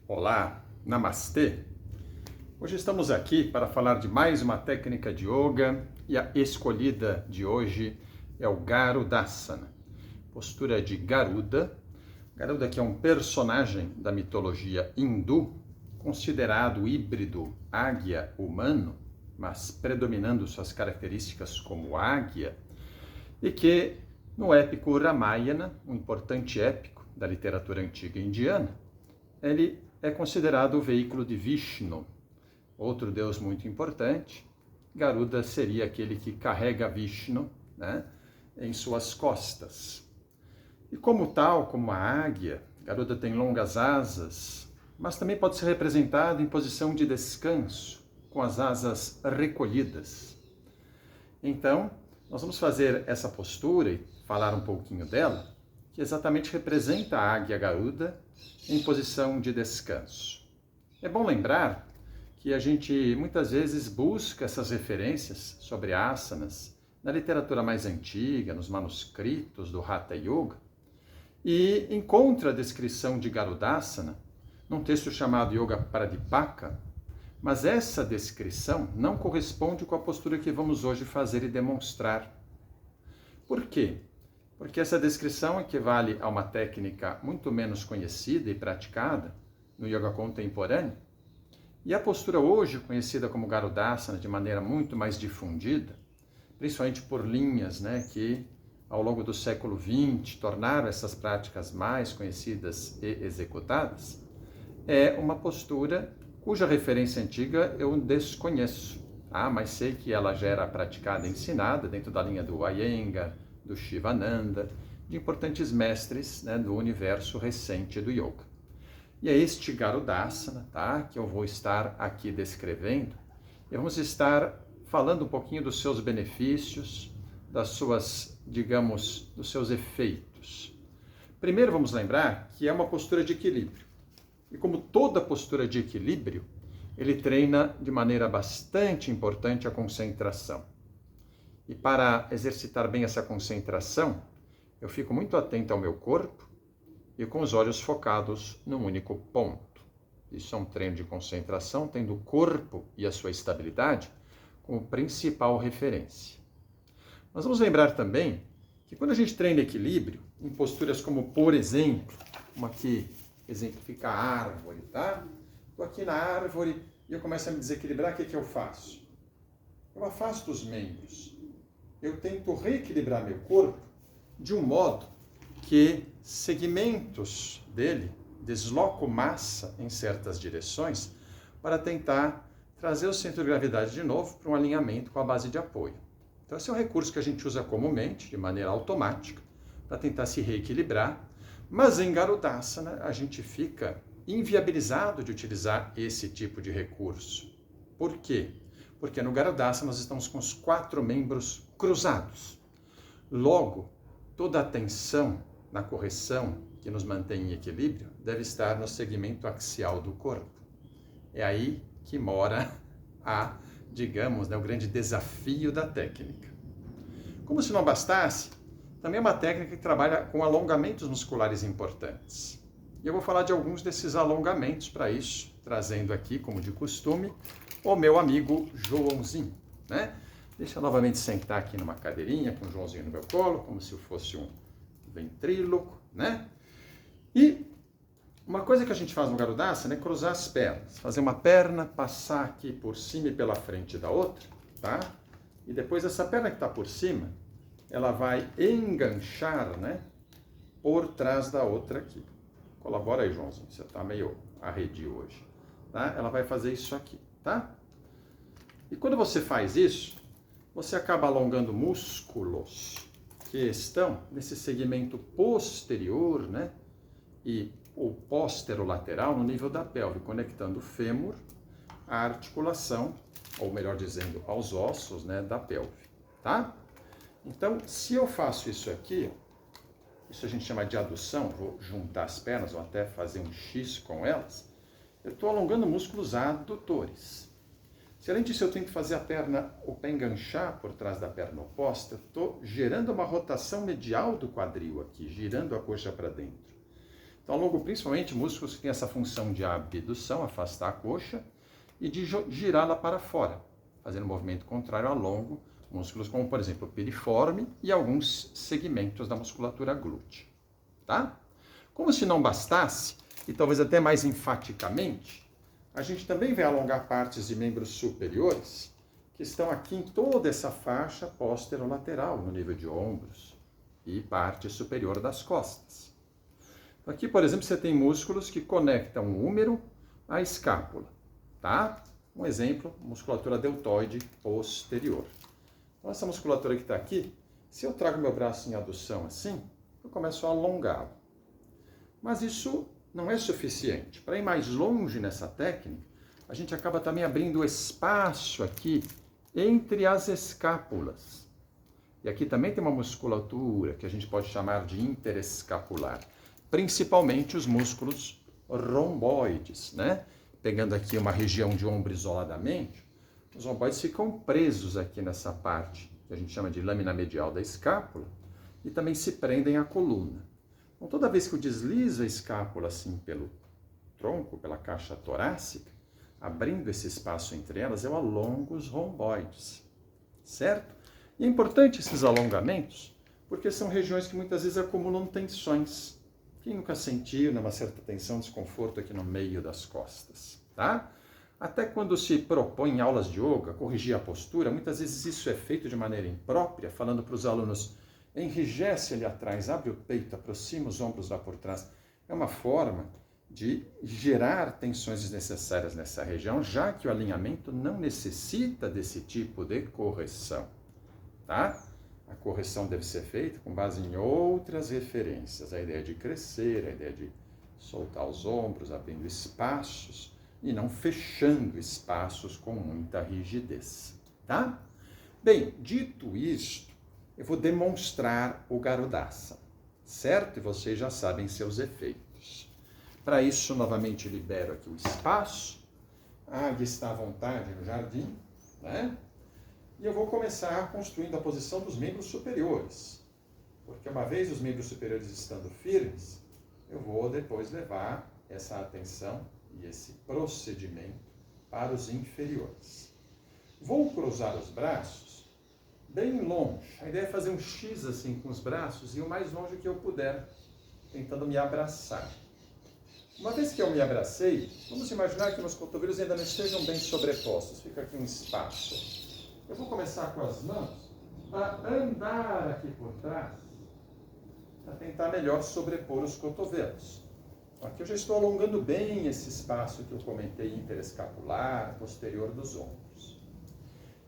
Olá, Namastê! Hoje estamos aqui para falar de mais uma técnica de yoga e a escolhida de hoje é o Garudasana, postura de Garuda. Garuda que é um personagem da mitologia hindu, considerado híbrido águia humano, mas predominando suas características como águia, e que no épico Ramayana, um importante épico da literatura antiga indiana, ele é considerado o veículo de Vishnu, outro deus muito importante. Garuda seria aquele que carrega Vishnu, né, em suas costas. E como tal, como a águia, Garuda tem longas asas, mas também pode ser representado em posição de descanso, com as asas recolhidas. Então, nós vamos fazer essa postura e falar um pouquinho dela, que exatamente representa a águia Garuda em posição de descanso. É bom lembrar que a gente muitas vezes busca essas referências sobre asanas na literatura mais antiga, nos manuscritos do Hatha Yoga, e encontra a descrição de Garudasana num texto chamado Yoga Pradipaka, mas essa descrição não corresponde com a postura que vamos hoje fazer e demonstrar. Por quê? Porque essa descrição equivale a uma técnica muito menos conhecida e praticada no yoga contemporâneo, e a postura hoje conhecida como Garudasana de maneira muito mais difundida, principalmente por linhas, que ao longo do século XX tornaram essas práticas mais conhecidas e executadas, é uma postura cuja referência antiga eu desconheço, mas sei que ela já era praticada e ensinada dentro da linha do Iyengar, do Shivananda, de importantes mestres do universo recente do yoga. E é este Garudasana, que eu vou estar aqui descrevendo, e vamos estar falando um pouquinho dos seus benefícios, das suas, dos seus efeitos. Primeiro vamos lembrar que é uma postura de equilíbrio. E como toda postura de equilíbrio, ele treina de maneira bastante importante a concentração. E para exercitar bem essa concentração, eu fico muito atento ao meu corpo e com os olhos focados num único ponto. Isso é um treino de concentração, tendo o corpo e a sua estabilidade como principal referência. Mas vamos lembrar também que quando a gente treina equilíbrio, em posturas como, por exemplo, uma que exemplifica a árvore, Estou aqui na árvore e eu começo a me desequilibrar, o que eu faço? Eu afasto os membros. Eu tento reequilibrar meu corpo de um modo que segmentos dele desloco massa em certas direções para tentar trazer o centro de gravidade de novo para um alinhamento com a base de apoio. Então esse é um recurso que a gente usa comumente, de maneira automática, para tentar se reequilibrar, mas em Garudasana a gente fica inviabilizado de utilizar esse tipo de recurso. Por quê? Porque no Garudasana nós estamos com os 4 membros cruzados. Logo, toda a tensão na correção que nos mantém em equilíbrio deve estar no segmento axial do corpo. É aí que mora o grande desafio da técnica. Como se não bastasse, também é uma técnica que trabalha com alongamentos musculares importantes. E eu vou falar de alguns desses alongamentos para isso, trazendo aqui, como de costume, o meu amigo Joãozinho, Deixa eu novamente sentar aqui numa cadeirinha com o Joãozinho no meu colo, como se eu fosse um ventríloco, E uma coisa que a gente faz no Garudasana é cruzar as pernas, fazer uma perna passar aqui por cima e pela frente da outra, E depois essa perna que está por cima, ela vai enganchar, por trás da outra aqui. Colabora aí, Joãozinho, você está meio arredio hoje, Ela vai fazer isso aqui, E quando você faz isso, você acaba alongando músculos que estão nesse segmento posterior, e o posterolateral no nível da pelve, conectando o fêmur à articulação, ou melhor dizendo, aos ossos, da pelve, Então, se eu faço isso aqui, isso a gente chama de adução, vou juntar as pernas ou até fazer um X com elas, eu estou alongando músculos adutores. Se além disso eu tenho que fazer o pé enganchar por trás da perna oposta, eu estou gerando uma rotação medial do quadril aqui, girando a coxa para dentro. Então, alongo principalmente músculos que têm essa função de abdução, afastar a coxa, e de girá-la para fora, fazendo um movimento contrário, alongo músculos como, por exemplo, o piriforme e alguns segmentos da musculatura glútea, tá? Como se não bastasse, e talvez até mais enfaticamente, a gente também vai alongar partes de membros superiores que estão aqui em toda essa faixa posterolateral, no nível de ombros e parte superior das costas. Aqui, por exemplo, você tem músculos que conectam o húmero à escápula, tá? Um exemplo, musculatura deltoide posterior. Então, essa musculatura que está aqui, se eu trago meu braço em adução assim, eu começo a alongá-lo. Mas isso não é suficiente. Para ir mais longe nessa técnica, a gente acaba também abrindo espaço aqui entre as escápulas. E aqui também tem uma musculatura que a gente pode chamar de interescapular, principalmente os músculos romboides, né? Pegando aqui uma região de ombro isoladamente, os romboides ficam presos aqui nessa parte, que a gente chama de lâmina medial da escápula, e também se prendem à coluna. Então, toda vez que eu deslizo a escápula assim pelo tronco, pela caixa torácica, abrindo esse espaço entre elas, eu alongo os romboides, certo? E é importante esses alongamentos, porque são regiões que muitas vezes acumulam tensões. Quem nunca sentiu uma certa tensão, desconforto aqui no meio das costas, tá? Até quando se propõe em aulas de yoga corrigir a postura, muitas vezes isso é feito de maneira imprópria, falando para os alunos: enrijece ali atrás, abre o peito, aproxima os ombros lá por trás. É uma forma de gerar tensões desnecessárias nessa região, já que o alinhamento não necessita desse tipo de correção, tá? A correção deve ser feita com base em outras referências. A ideia de crescer, a ideia de soltar os ombros, abrindo espaços e não fechando espaços com muita rigidez, tá? Bem, dito isto, eu vou demonstrar o Garudasana, certo? E vocês já sabem seus efeitos. Para isso, novamente, libero aqui o espaço. A águia está à vontade no jardim, né? E eu vou começar construindo a posição dos membros superiores. Porque uma vez os membros superiores estando firmes, eu vou depois levar essa atenção e esse procedimento para os inferiores. Vou cruzar os braços bem longe. A ideia é fazer um X assim com os braços e o mais longe que eu puder, tentando me abraçar. Uma vez que eu me abracei, vamos imaginar que meus cotovelos ainda não estejam bem sobrepostos. Fica aqui um espaço. Eu vou começar com as mãos a andar aqui por trás, para tentar melhor sobrepor os cotovelos. Aqui eu já estou alongando bem esse espaço que eu comentei, interescapular, posterior dos ombros.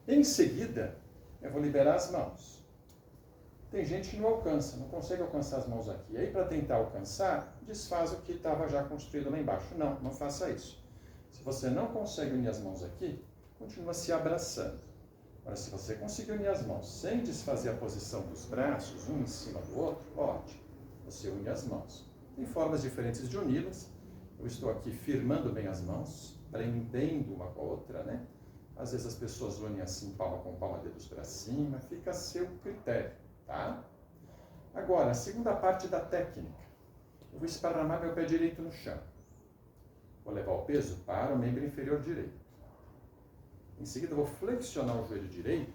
Em seguida, eu vou liberar as mãos. Tem gente que não alcança, não consegue alcançar as mãos aqui. Aí, para tentar alcançar, desfaz o que estava já construído lá embaixo. Não, não faça isso. Se você não consegue unir as mãos aqui, continua se abraçando. Agora, se você conseguir unir as mãos sem desfazer a posição dos braços, um em cima do outro, ótimo. Você une as mãos. Tem formas diferentes de uni-las. Eu estou aqui firmando bem as mãos, prendendo uma com a outra, né? Às vezes as pessoas unem assim, palma com palma, dedos para cima. Fica a seu critério, tá? Agora, a segunda parte da técnica. Eu vou esparramar meu pé direito no chão. Vou levar o peso para o membro inferior direito. Em seguida, eu vou flexionar o joelho direito,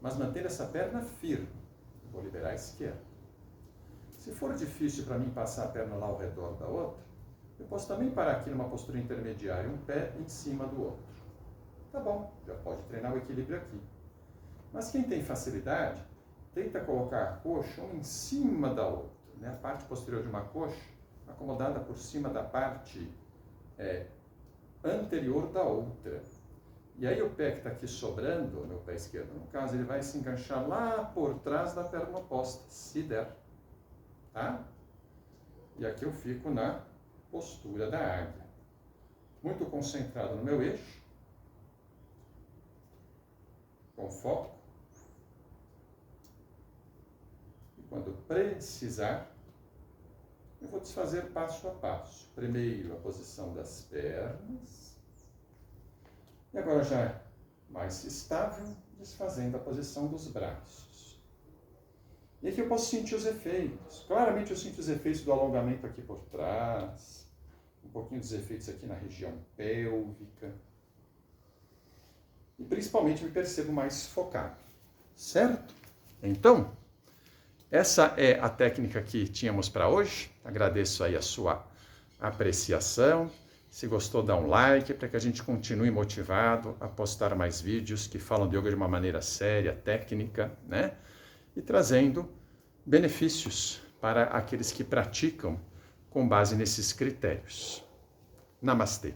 mas manter essa perna firme. Vou liberar a esquerda. Se for difícil para mim passar a perna lá ao redor da outra, eu posso também parar aqui numa postura intermediária, um pé em cima do outro. Tá bom, já pode treinar o equilíbrio aqui. Mas quem tem facilidade, tenta colocar a coxa uma em cima da outra, né? A parte posterior de uma coxa acomodada por cima da parte anterior da outra. E aí o pé que está aqui sobrando, o meu pé esquerdo, no caso, ele vai se enganchar lá por trás da perna oposta, se der. Tá? E aqui eu fico na postura da águia. Muito concentrado no meu eixo. Com foco. E quando precisar, eu vou desfazer passo a passo. Primeiro a posição das pernas. E agora já mais estável, desfazendo a posição dos braços. E aqui eu posso sentir os efeitos. Claramente eu sinto os efeitos do alongamento aqui por trás, um pouquinho dos efeitos aqui na região pélvica. E principalmente me percebo mais focado, certo? Então, essa é a técnica que tínhamos para hoje. Agradeço aí a sua apreciação. Se gostou, dá um like para que a gente continue motivado a postar mais vídeos que falam de yoga de uma maneira séria, técnica, né? E trazendo benefícios para aqueles que praticam com base nesses critérios. Namastê.